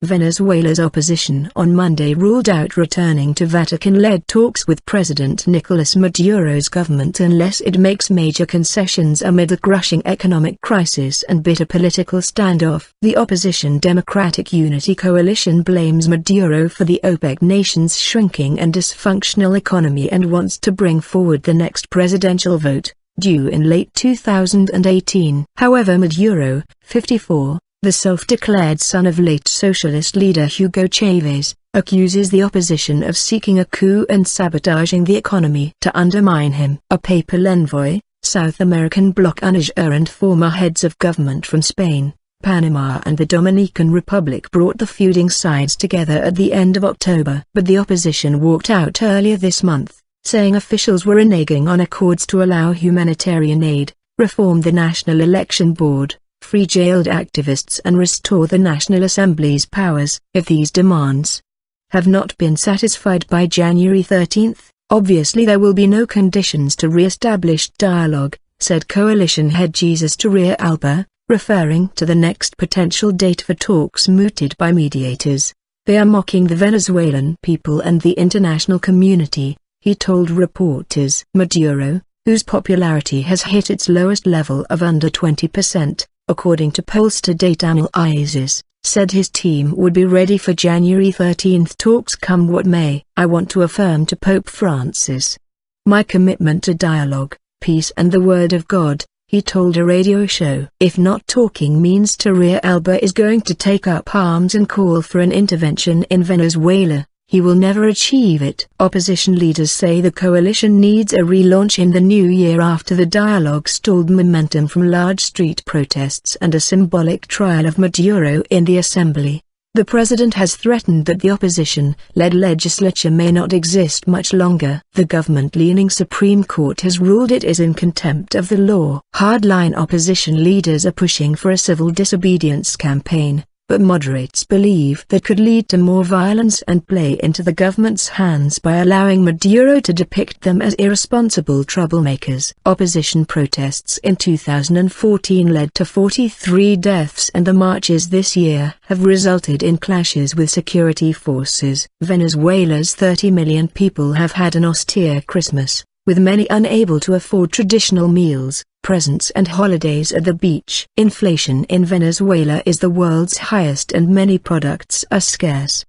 Venezuela's opposition on Monday ruled out returning to Vatican-led talks with President Nicolas Maduro's government unless it makes major concessions amid a crushing economic crisis and bitter political standoff. The opposition Democratic Unity Coalition blames Maduro for the OPEC nations' shrinking and dysfunctional economy and wants to bring forward the next presidential vote, due in late 2018. However, Maduro, 54, the self-declared son of late socialist leader Hugo Chavez, accuses the opposition of seeking a coup and sabotaging the economy to undermine him. A Papal envoy, South American bloc Unasur and former heads of government from Spain, Panama and the Dominican Republic brought the feuding sides together at the end of October. But the opposition walked out earlier this month, saying officials were reneging on accords to allow humanitarian aid, reform the National Election Board, free jailed activists and restore the National Assembly's powers. If these demands have not been satisfied by January 13, obviously there will be no conditions to re-establish dialogue, said coalition head Jesus Torrealba, referring to the next potential date for talks mooted by mediators. They are mocking the Venezuelan people and the international community, he told reporters. Maduro, whose popularity has hit its lowest level of under 20%, according to pollster data accuses, said his team would be ready for January 13 talks come what may. I want to affirm to Pope Francis my commitment to dialogue, peace and the Word of God, he told a radio show. If not talking means Torrealba is going to take up arms and call for an intervention in Venezuela, he will never achieve it. Opposition leaders say the coalition needs a relaunch in the new year after the dialogue stalled momentum from large street protests and a symbolic trial of Maduro in the assembly. The president has threatened that the opposition-led legislature may not exist much longer. The government-leaning Supreme Court has ruled it is in contempt of the law. Hardline opposition leaders are pushing for a civil disobedience campaign, but moderates believe that could lead to more violence and play into the government's hands by allowing Maduro to depict them as irresponsible troublemakers. Opposition protests in 2014 led to 43 deaths and the marches this year have resulted in clashes with security forces. Venezuela's 30 million people have had an austere Christmas, with many unable to afford traditional meals, presents and holidays at the beach. Inflation in Venezuela is the world's highest and many products are scarce.